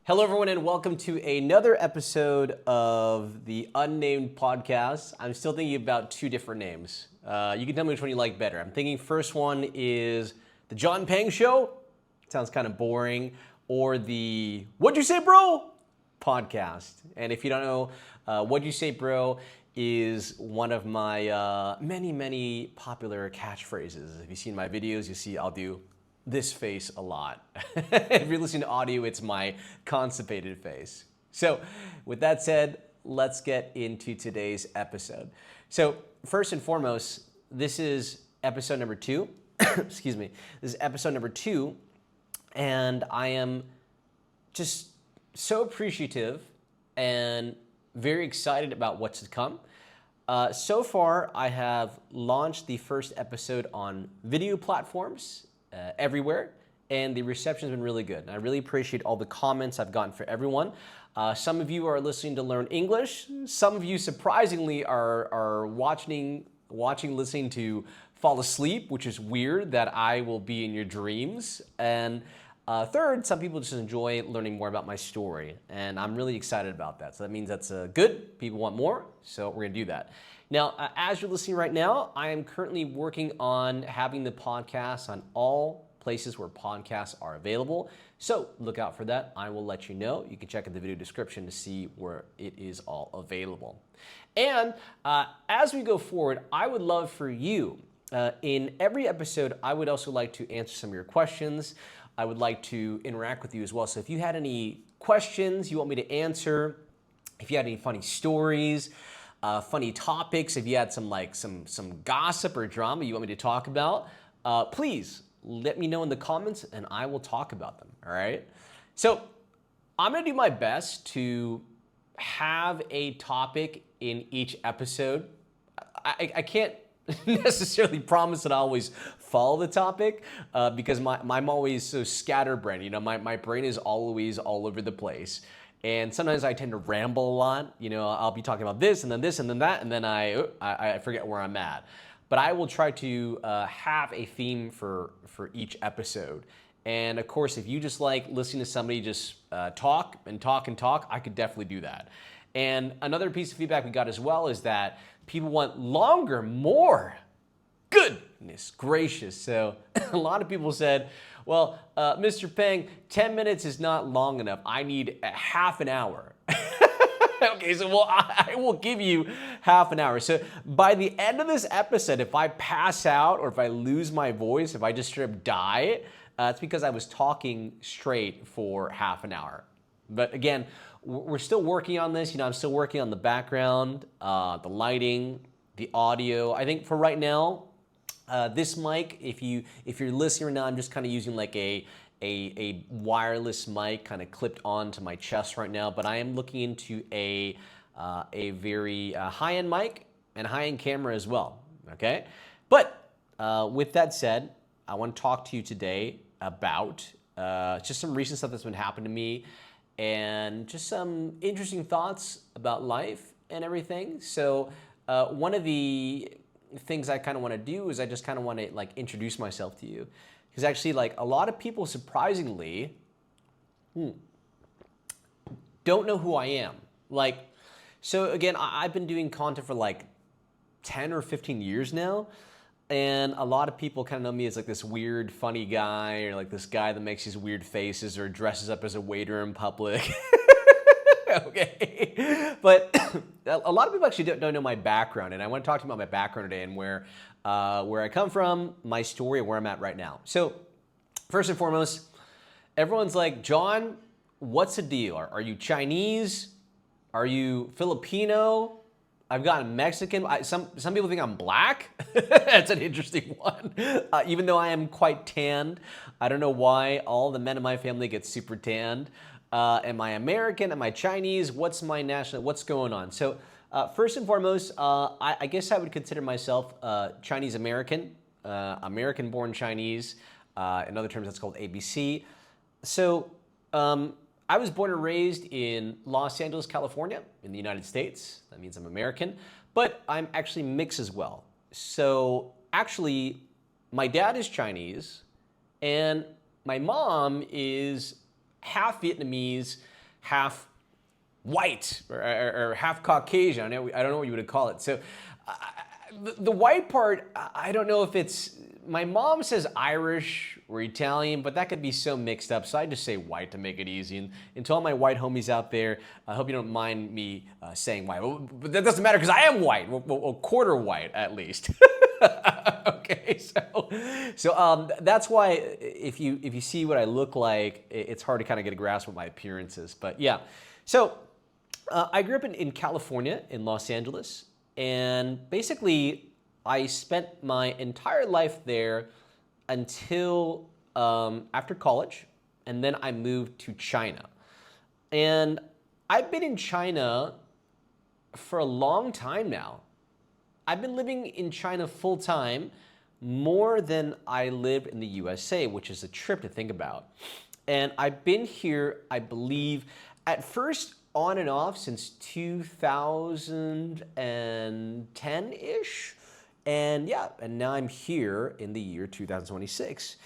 Hello, everyone, and welcome to another episode of the Unnamed Podcast. I'm still thinking about two different names. You can tell me which one you like better. I'm thinking first one is the John Pang Show. Sounds kind of boring. Or the What'd You Say, Bro? Podcast. And if you don't know, What'd You Say, Bro? Is one of my many popular catchphrases. If you've seen my videos, you see I'll do this face a lot. If you're listening to audio, it's my constipated face. So with that said, let's get into today's episode. So first and foremost, this is episode number 2. Excuse me. This is episode number 2, and I am just so appreciative and very excited about what's to come. So far, I have launched the first episode on video platforms everywhere, and the reception's been really good. And I really appreciate all the comments I've gotten for everyone. Some of you are listening to learn English. Some of you, surprisingly, are watching, listening to fall asleep, which is weird that I will be in your dreams. And third, some people just enjoy learning more about my story, and I'm really excited about that. So that means that's good. People want more, so we're gonna do that. Now, as you're listening right now, I am currently working on having the podcast on all places where podcasts are available. So look out for that. I will let you know. You can check in the video description to see where it is all available. And as we go forward, I would love for you, in every episode, I would also like to answer some of your questions. I would like to interact with you as well. So if you had any questions you want me to answer, if you had any funny stories, funny topics, if you had some gossip or drama you want me to talk about, please let me know in the comments and I will talk about them, all right? So I'm gonna do my best to have a topic in each episode. I can't necessarily promise that I always follow the topic because I'm always so scatterbrained. You know, my brain is always all over the place. And sometimes I tend to ramble a lot. You know, I'll be talking about this and then that, and then I forget where I'm at. But I will try to have a theme for each episode. And of course, if you just like listening to somebody just talk, I could definitely do that. And another piece of feedback we got as well is that people want longer, more. Goodness gracious. So a lot of people said, well, Mr. Peng, 10 minutes is not long enough. I need a half an hour. Okay, so well, I will give you half an hour. So by the end of this episode, if I pass out or if I lose my voice, if I just straight up die, it's because I was talking straight for half an hour. But again, we're still working on this. You know, I'm still working on the background, the lighting, the audio. I think for right now, this mic, if you're listening right now, I'm just kind of using like a wireless mic kind of clipped onto my chest right now. But I am looking into a very high-end mic and high-end camera as well. Okay, but with that said, I want to talk to you today about just some recent stuff that's been happening to me, and just some interesting thoughts about life and everything. So one of the things I kind of want to do is I just kind of want to like introduce myself to you, because actually like a lot of people surprisingly don't know who I am. Like, so again, I've been doing content for like 10 or 15 years now. And a lot of people kind of know me as like this weird, funny guy, or like this guy that makes these weird faces or dresses up as a waiter in public. Okay, but a lot of people actually don't know my background, and I want to talk to you about my background today and where I come from, my story, and where I'm at right now. So first and foremost, everyone's like, John, what's the deal? Are you Chinese? Are you Filipino? I've gotten Mexican. Some people think I'm black. That's an interesting one. Even though I am quite tanned, I don't know why all the men in my family get super tanned. Am I American? Am I Chinese? What's my national? What's going on? So first and foremost, I guess I would consider myself Chinese American, American-born Chinese. In other terms, that's called ABC. So I was born and raised in Los Angeles, California, in the United States. That means I'm American, but I'm actually mixed as well. So actually, my dad is Chinese, and my mom is half Vietnamese, half white or half Caucasian. I don't know what you would call it. So the white part, I don't know if it's, my mom says Irish or Italian, but that could be so mixed up. So I just say white to make it easy. And to all my white homies out there, I hope you don't mind me saying white. But that doesn't matter because I am white, well, quarter white at least. Okay, so that's why if you see what I look like, it's hard to kind of get a grasp of what my appearance is. But yeah, so I grew up in California, in Los Angeles, and basically I spent my entire life there until after college, and then I moved to China. And I've been in China for a long time now. I've been living in China full time more than I lived in the USA, which is a trip to think about. And I've been here, I believe, at first on and off since 2010-ish. And yeah, and now I'm here in the year 2026.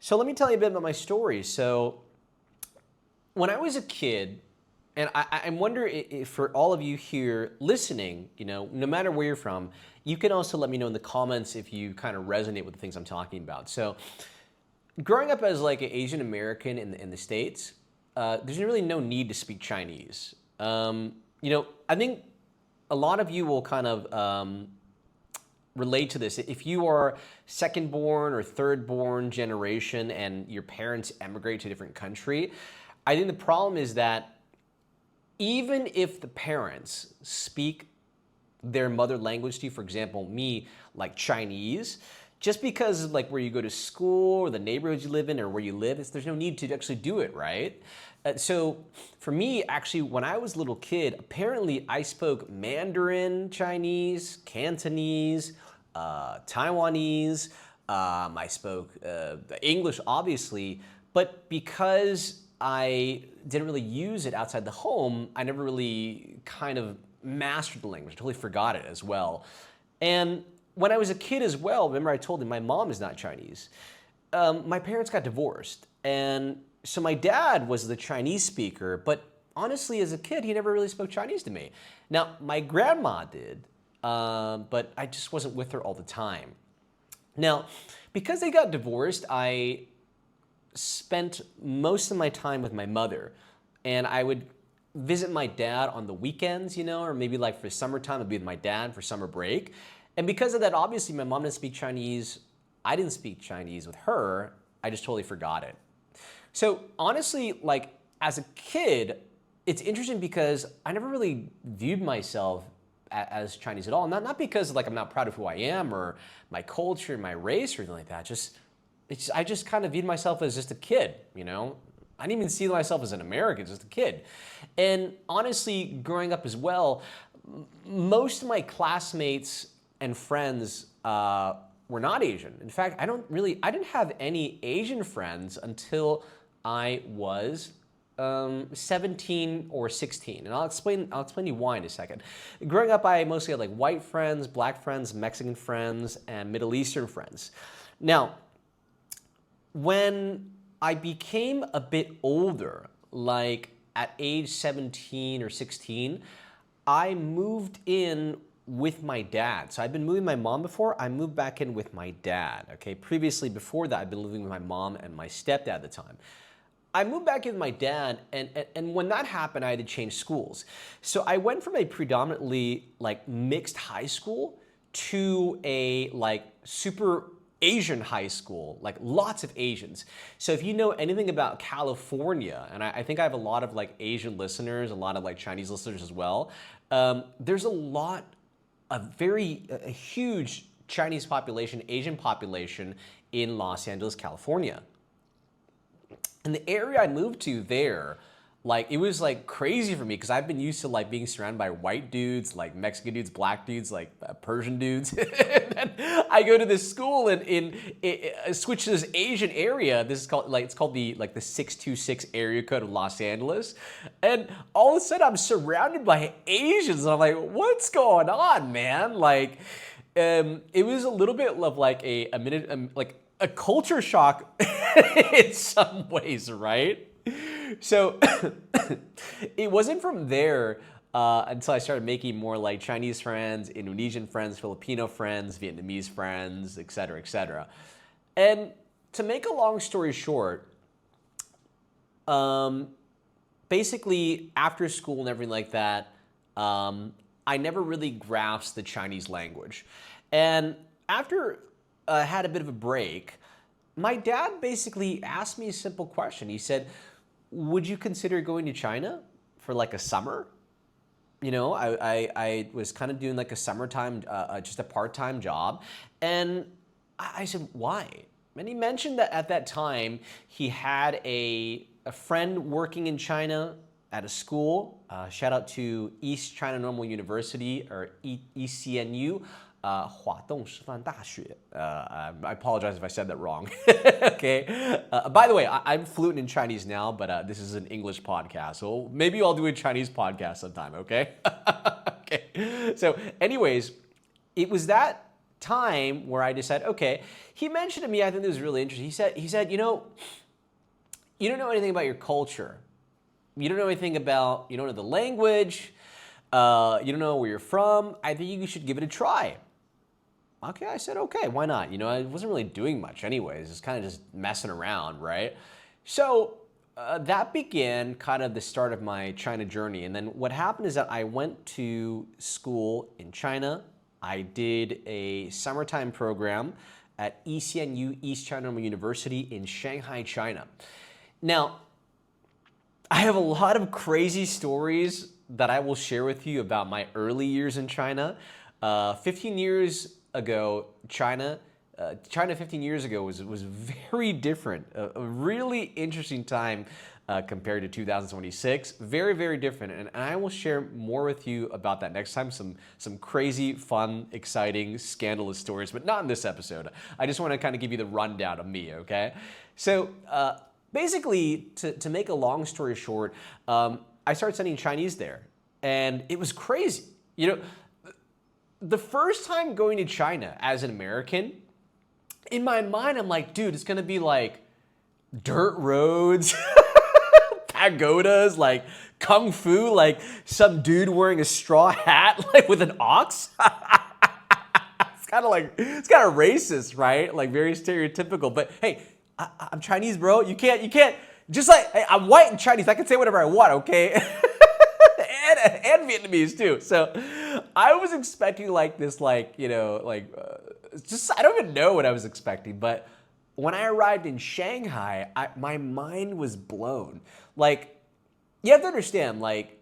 So let me tell you a bit about my story. So when I was a kid, and I wonder if for all of you here listening, no matter where you're from, you can also let me know in the comments if you kind of resonate with the things I'm talking about. So growing up as like an Asian American in the States, there's really no need to speak Chinese. I think a lot of you will kind of relate to this. If you are second born or third born generation and your parents emigrate to a different country, I think the problem is that even if the parents speak their mother language to you, for example, me, like Chinese, just because like where you go to school or the neighborhoods you live in or where you live, there's no need to actually do it, right? So for me, actually, when I was a little kid, apparently I spoke Mandarin Chinese, Cantonese, Taiwanese, I spoke English, obviously, but because I didn't really use it outside the home, I never really kind of mastered the language. I totally forgot it as well. And when I was a kid as well, remember I told you my mom is not Chinese. My parents got divorced. And so my dad was the Chinese speaker, but honestly, as a kid, he never really spoke Chinese to me. Now, my grandma did, but I just wasn't with her all the time. Now, because they got divorced, I spent most of my time with my mother, and I would visit my dad on the weekends, or maybe like for summertime, I'd be with my dad for summer break. And because of that, obviously my mom didn't speak Chinese. I didn't speak Chinese with her. I just totally forgot it. So honestly, like as a kid, it's interesting because I never really viewed myself as Chinese at all. Not because like I'm not proud of who I am or my culture, my race or anything like that. I just kind of viewed myself as just a kid, I didn't even see myself as an American, just a kid. And honestly, growing up as well, most of my classmates and friends were not Asian. In fact, I didn't have any Asian friends until I was 17 or 16. And I'll explain to you why in a second. Growing up, I mostly had like white friends, black friends, Mexican friends, and Middle Eastern friends. Now, when I became a bit older, like at age 17 or 16, I moved in with my dad. So I've been moving with my mom before. I moved back in with my dad. Okay, previously before that, I've been living with my mom and my stepdad at the time. I moved back in with my dad, and when that happened, I had to change schools. So I went from a predominantly like mixed high school to a like super Asian high school, like lots of Asians. So if you know anything about California, and I think I have a lot of like Asian listeners, a lot of like Chinese listeners as well, there's a huge Chinese population, Asian population in Los Angeles, California. And the area I moved to there, like it was like crazy for me because I've been used to like being surrounded by white dudes, like Mexican dudes, black dudes, like Persian dudes. And I go to this school and switch to this Asian area. This is called it's called the 626 area code of Los Angeles. And all of a sudden I'm surrounded by Asians. And I'm like, what's going on, man? Like, it was a little bit of like a culture shock in some ways, right? So it wasn't from there until I started making more like Chinese friends, Indonesian friends, Filipino friends, Vietnamese friends, et cetera, et cetera. And to make a long story short, basically after school and everything like that, I never really grasped the Chinese language. And after I had a bit of a break, my dad basically asked me a simple question. He said, would you consider going to China for like a summer? You know, I was kind of doing like a summertime, just a part-time job. And I said, why? And he mentioned that at that time, he had a friend working in China at a school. Shout out to East China Normal University, or ECNU. 华东师范大学. I apologize if I said that wrong. Okay. By the way, I'm fluent in Chinese now, but this is an English podcast, so maybe I'll do a Chinese podcast sometime. Okay. Okay. So, anyways, it was that time where I decided, okay. He mentioned to me, I think this was really interesting. He said, you know, you don't know anything about your culture. You don't know anything about, you don't know the language. You don't know where you're from. I think you should give it a try. Okay, I said, okay, why not? You know, I wasn't really doing much anyways. It's kind of just messing around, right? So that began kind of the start of my China journey. And then what happened is that I went to school in China. I did a summertime program at ECNU, East China Normal University in Shanghai, China. Now, I have a lot of crazy stories that I will share with you about my early years in China. 15 years ago, China 15 years ago was very different. A really interesting time compared to 2026. Very, very different. And I will share more with you about that next time. Some crazy, fun, exciting, scandalous stories, but not in this episode. I just want to kind of give you the rundown of me, okay? So basically, to make a long story short, I started studying Chinese there, and it was crazy. You know, the first time going to China as an American, in my mind, I'm like, dude, it's gonna be like dirt roads, pagodas, like kung fu, like some dude wearing a straw hat, like with an ox. It's kind of racist, right? Like very stereotypical. But hey, I'm Chinese, bro. You can't. Just like, hey, I'm white and Chinese, I can say whatever I want, okay? and Vietnamese too. So I was expecting like this, like, you know, like just, I don't even know what I was expecting. But when I arrived in Shanghai, my mind was blown. Like, you have to understand, like,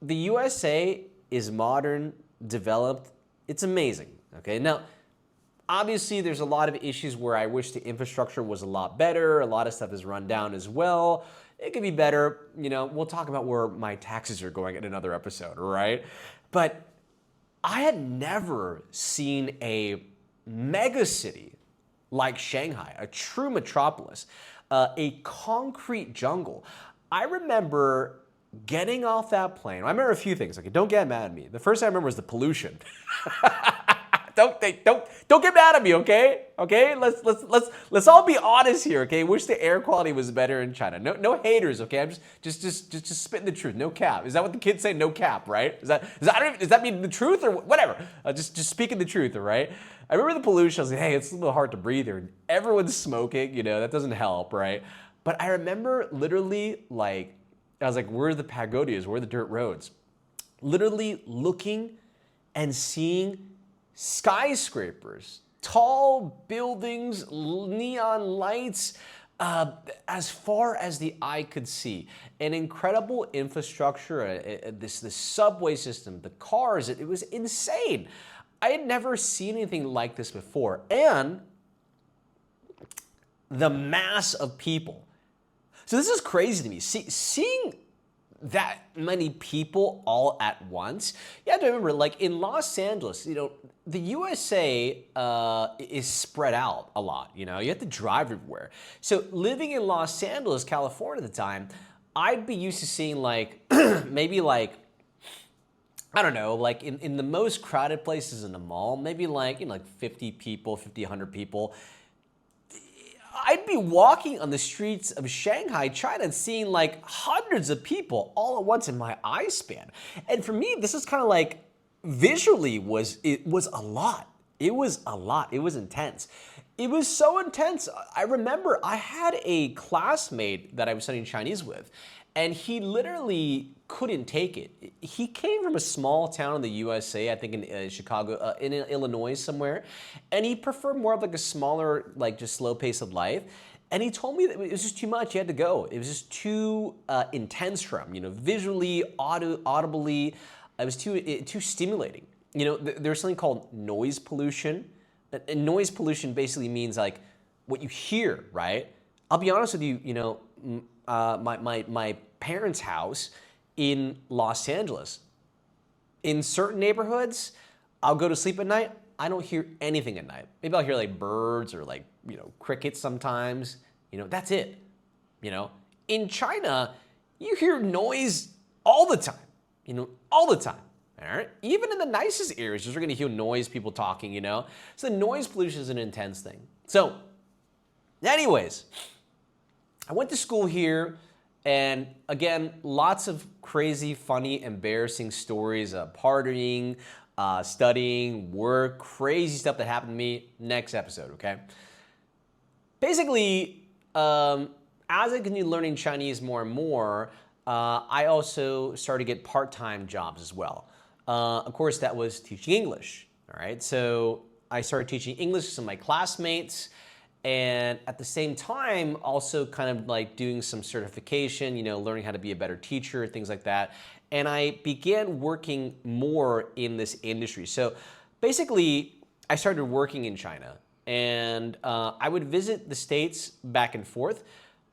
the USA is modern, developed. It's amazing, okay? Now, obviously, there's a lot of issues where I wish the infrastructure was a lot better. A lot of stuff is run down as well. It could be better. You know, we'll talk about where my taxes are going in another episode, right? But I had never seen a mega city like Shanghai, a true metropolis, a concrete jungle. I remember getting off that plane. I remember a few things. Okay, don't get mad at me. The first thing I remember was the pollution. Don't get mad at me, okay? Okay, let's all be honest here, okay? Wish the air quality was better in China. No haters, okay? I'm just spitting the truth. No cap. Is that what the kids say? No cap, right? Does that mean the truth or whatever? Just speaking the truth, all right? I remember the pollution. I was like, hey, it's a little hard to breathe here. Everyone's smoking, you know, that doesn't help, right? But I remember literally, like, I was like, where are the pagodas? Where are the dirt roads? Literally looking and seeing skyscrapers, tall buildings, neon lights, as far as the eye could see. An incredible infrastructure, this subway system, the cars, it was insane. I had never seen anything like this before. And the mass of people. So this is crazy to me. Seeing that many people all at once. You have to remember, like in Los Angeles, you know, the USA is spread out a lot. You know, you have to drive everywhere. So living in Los Angeles, California at the time, I'd be used to seeing like maybe like, I don't know, like in the most crowded places in the mall, maybe like, you know, like 50 people, 50, 100 people. I'd be walking on the streets of Shanghai, China, and seeing like hundreds of people all at once in my eye span. And for me, this is kind of like visually it was a lot. It was a lot. It was intense. It was so intense. I remember I had a classmate that I was studying Chinese with, and he literally couldn't take it. He came from a small town in the USA, I think in Chicago, in Illinois somewhere, and he preferred more of like a smaller, like just slow pace of life. And he told me that it was just too much. He had to go. It was just too intense for him. You know, visually, audibly, it was too stimulating. You know, there's something called noise pollution. And noise pollution basically means like what you hear, right? I'll be honest with you. You know, my parents' house in Los Angeles. In certain neighborhoods, I'll go to sleep at night. I don't hear anything at night. Maybe I'll hear like birds or like, you know, crickets sometimes. You know, that's it. You know, in China, you hear noise all the time. You know, all the time. All right. Even in the nicest areas, you're going to hear noise, people talking, you know. So noise pollution is an intense thing. So, anyways, I went to school here, and again, lots of crazy, funny, embarrassing stories of partying, studying, work, crazy stuff that happened to me. Next episode, okay? Basically, as I continued learning Chinese more and more, I also started to get part-time jobs as well. Of course, that was teaching English, all right? So I started teaching English to some of my classmates, and at the same time, also kind of like doing some certification, you know, learning how to be a better teacher, things like that. And I began working more in this industry. So basically, I started working in China, and I would visit the States back and forth,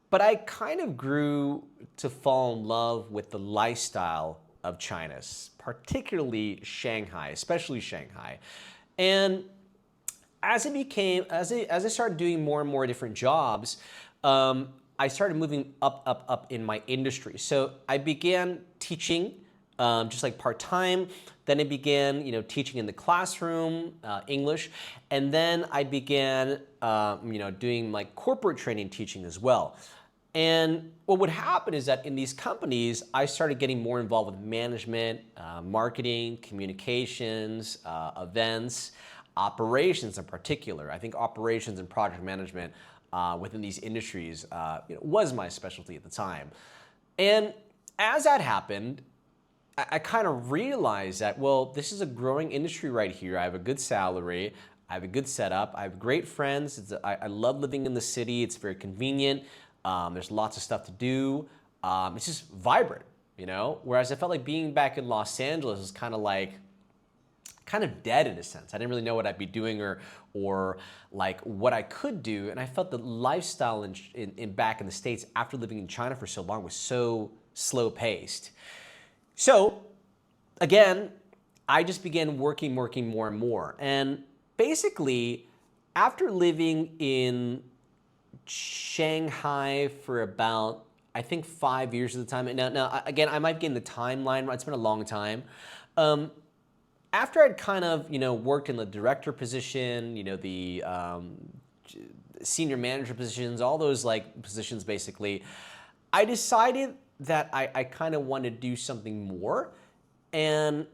but I kind of grew to fall in love with the lifestyle of China, particularly Shanghai, especially Shanghai. And as I started doing more and more different jobs, I started moving up in my industry. So I began teaching, just like part-time. Then I began, you know, teaching in the classroom, English, and then I began, you know, doing like corporate training teaching as well. And what would happen is that in these companies, I started getting more involved with management, marketing, communications, events, operations in particular. I think operations and project management within these industries you know, was my specialty at the time. And as that happened, I kind of realized that, well, this is a growing industry right here. I have a good salary. I have a good setup. I have great friends. I love living in the city. It's very convenient. There's lots of stuff to do. It's just vibrant, you know? Whereas I felt like being back in Los Angeles was kind of dead in a sense. I didn't really know what I'd be doing or like what I could do. And I felt the lifestyle in back in the States after living in China for so long was so slow paced. So again, I just began working more and more. And basically, after living in Shanghai for about, I think, 5 years at the time. Now, again, I might be getting the timeline right. It's been a long time. After I'd kind of, you know, worked in the director position, you know, the senior manager positions, all those like positions basically, I decided that I kind of wanted to do something more. And,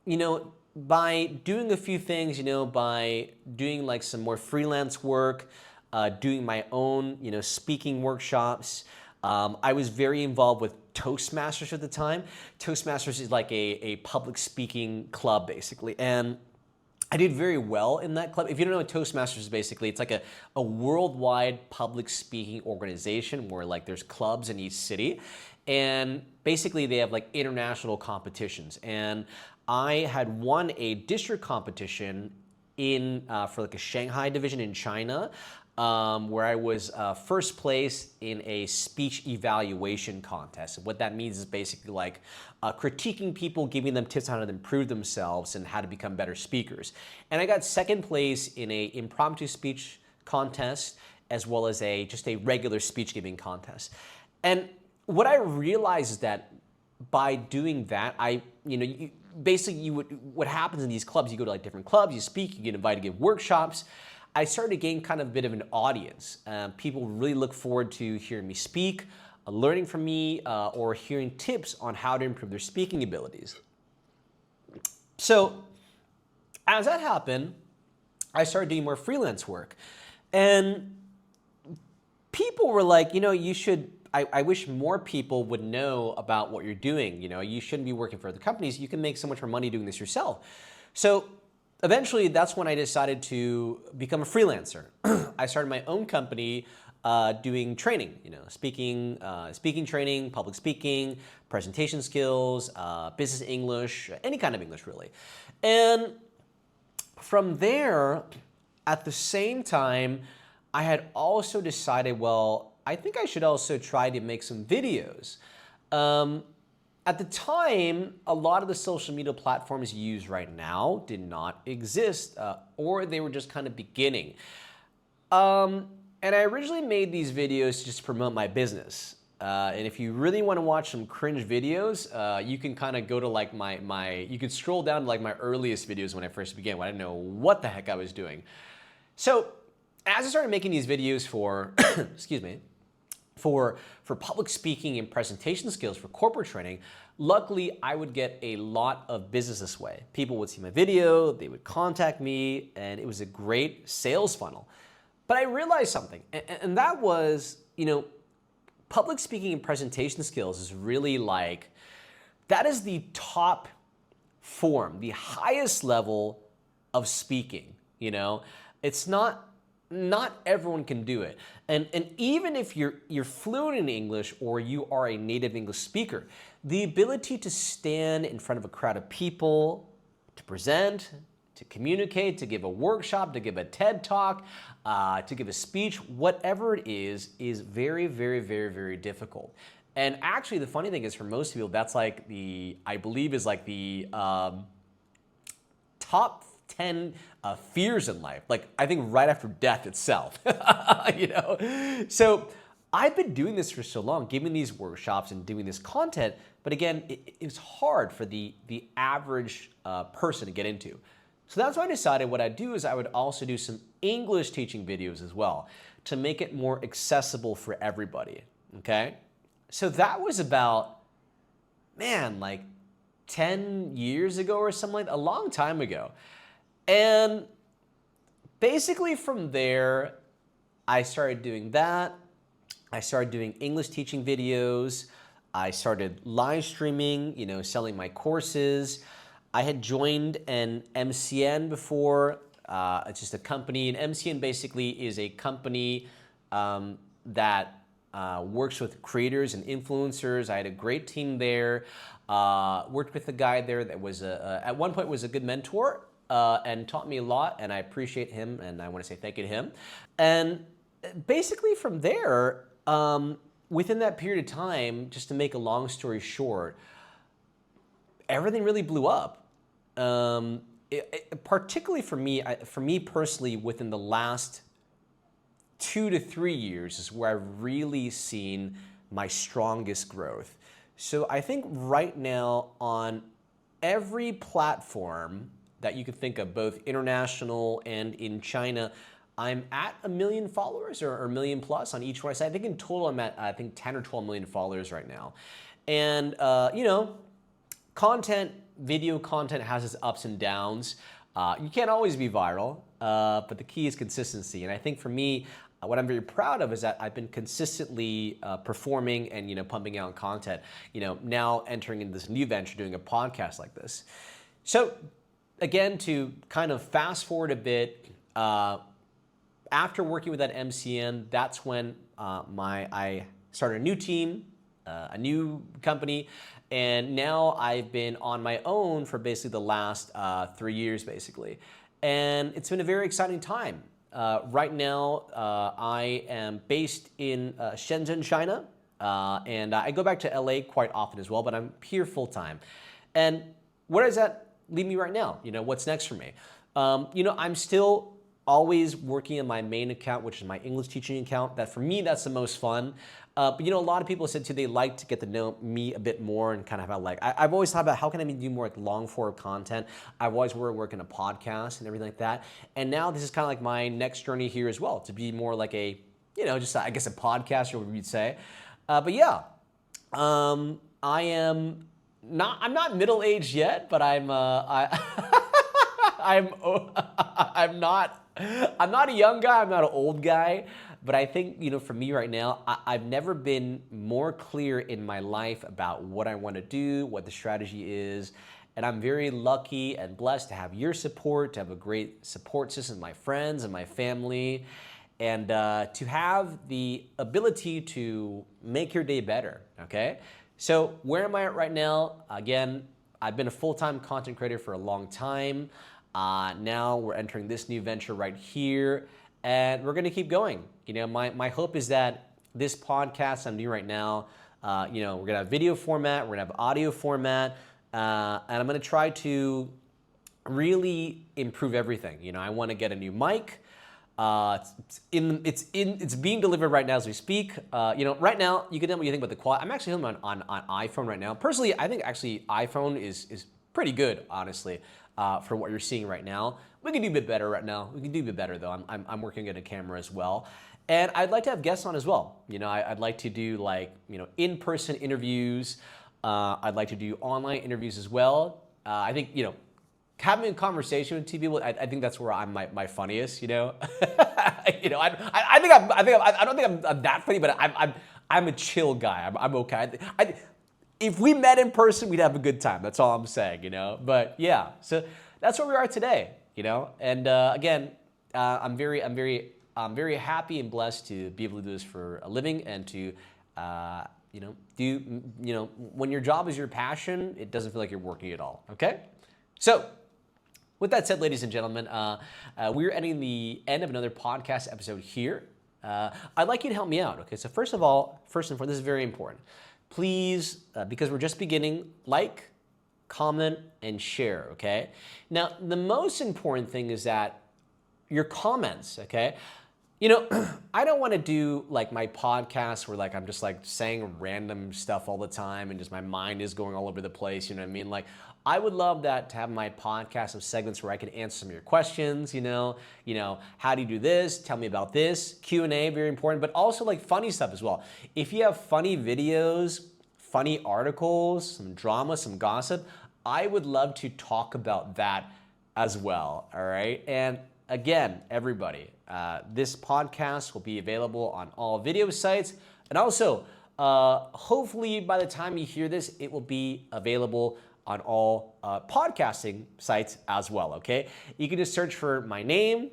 you know, by doing a few things, you know, by doing like some more freelance work, doing my own, you know, speaking workshops. I was very involved with Toastmasters at the time. Toastmasters is like a public speaking club, basically. And I did very well in that club. If you don't know what Toastmasters is, basically, it's like a worldwide public speaking organization where like there's clubs in each city. And basically they have like international competitions. And I had won a district competition for like a Shanghai division in China. Where I was first place in a speech evaluation contest. What that means is basically like critiquing people, giving them tips on how to improve themselves and how to become better speakers. And I got second place in a impromptu speech contest as well as just a regular speech giving contest. And what I realized is that by doing that, what happens in these clubs, you go to like different clubs, you speak, you get invited to give workshops. I started to gain kind of a bit of an audience. People really look forward to hearing me speak, learning from me, or hearing tips on how to improve their speaking abilities. So as that happened, I started doing more freelance work. And people were like, you should, I wish more people would know about what you're doing. You shouldn't be working for other companies. You can make so much more money doing this yourself. So eventually, that's when I decided to become a freelancer. I started my own company doing training, speaking training, public speaking, presentation skills, business English, any kind of English really. And from there, at the same time, I had also decided, well, I think I should also try to make some videos. At the time, a lot of the social media platforms you use right now did not exist, or they were just kind of beginning. And I originally made these videos to just promote my business. And if you really want to watch some cringe videos, you can kind of go to like you could scroll down to like my earliest videos when I first began, when I didn't know what the heck I was doing. So as I started making these videos for, excuse me, for public speaking and presentation skills for corporate training, luckily I would get a lot of business this way. People would see my video, they would contact me, and it was a great sales funnel. But I realized something, and that was, public speaking and presentation skills is really like, that is the top form, the highest level of speaking, It's not everyone can do it. And even if you're fluent in English or you are a native English speaker, the ability to stand in front of a crowd of people, to present, to communicate, to give a workshop, to give a TED Talk, to give a speech, whatever it is very, very, very, very difficult. And actually, the funny thing is, for most people, that's like I believe is like the top 10 fears in life. Like, I think right after death itself, So I've been doing this for so long, giving these workshops and doing this content. But again, it's hard for the average person to get into. So that's why I decided what I'd do is I would also do some English teaching videos as well to make it more accessible for everybody, okay? So that was about, like 10 years ago or something like that, a long time ago. And basically from there, I started doing that. I started doing English teaching videos. I started live streaming, selling my courses. I had joined an MCN before. It's just a company. An MCN basically is a company that works with creators and influencers. I had a great team there. Worked with a guy there that was at one point was a good mentor and taught me a lot, and I appreciate him, and I want to say thank you to him. And basically from there, within that period of time, just to make a long story short, everything really blew up. Particularly for me personally, within the last 2 to 3 years is where I've really seen my strongest growth. So I think right now on every platform that you could think of, both international and in China, I'm at 1 million followers or 1 million plus on each one. I think in total I'm at 10 or 12 million followers right now. And video content has its ups and downs. You can't always be viral, but the key is consistency. And I think for me, what I'm very proud of is that I've been consistently performing and pumping out content. Now entering into this new venture, doing a podcast like this. So again, to kind of fast forward a bit, after working with that MCN, that's when I started a new team, a new company. And now I've been on my own for basically the last 3 years, basically. And it's been a very exciting time. Right now, I am based in Shenzhen, China. And I go back to LA quite often as well, but I'm here full time. And where does that leave me right now? What's next for me? I'm still always working on my main account, which is my English teaching account. That for me, that's the most fun. But a lot of people said too, they like to get to know me a bit more and kind of how I've always thought about how can I do more like long form content. I've always wanted to work in a podcast and everything like that. And now this is kind of like my next journey here as well, to be more like a, just I guess a podcast or whatever you'd say. But yeah, I'm not middle-aged yet, but I'm not a young guy, I'm not an old guy, but I think, for me right now, I've never been more clear in my life about what I want to do, what the strategy is, and I'm very lucky and blessed to have your support, to have a great support system, my friends and my family, and to have the ability to make your day better, okay? So where am I at right now? Again, I've been a full-time content creator for a long time. Now we're entering this new venture right here, and we're gonna keep going. My hope is that this podcast I'm doing right now, we're gonna have video format, we're gonna have audio format, and I'm gonna try to really improve everything. I wanna get a new mic. It's being delivered right now as we speak. Right now you can tell me what you think about the quality. I'm actually filming on iPhone right now. Personally, I think actually iPhone is pretty good, honestly, for what you're seeing right now. We can do a bit better right now. We can do a bit better though. I'm working on a camera as well, and I'd like to have guests on as well. I'd like to do in-person interviews. I'd like to do online interviews as well. I think having a conversation with two people, I think that's where I'm my funniest. I don't think I'm that funny, but I'm a chill guy. I'm okay. If we met in person, we'd have a good time. That's all I'm saying. But yeah, so that's where we are today. And again, I'm very happy and blessed to be able to do this for a living and to when your job is your passion, it doesn't feel like you're working at all. Okay, so. With that said, ladies and gentlemen, we're ending the end of another podcast episode here. I'd like you to help me out, okay? So first and foremost, this is very important. Please, because we're just beginning, like, comment, and share, okay? Now, the most important thing is that your comments, okay? I don't want to do like my podcast where I'm just saying random stuff all the time and just my mind is going all over the place, you know what I mean? I would love that to have my podcast of segments where I can answer some of your questions, how do you do this? Tell me about this. Q&A, very important, but also funny stuff as well. If you have funny videos, funny articles, some drama, some gossip, I would love to talk about that as well, all right? And again, everybody, this podcast will be available on all video sites, and also, hopefully by the time you hear this, it will be available on all podcasting sites as well, okay? You can just search for my name,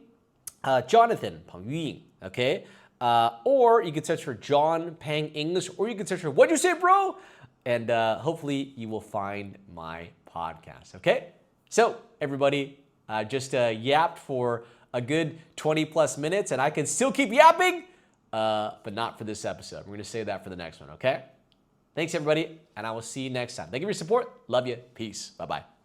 Jonathan Peng Yuying, okay? Or you can search for John Peng English, or you can search for, what'd you say, bro? And hopefully you will find my podcast, okay? So, everybody, just yapped for a good 20 plus minutes, and I can still keep yapping, but not for this episode. We're gonna save that for the next one, okay? Thanks, everybody, and I will see you next time. Thank you for your support. Love you. Peace. Bye-bye.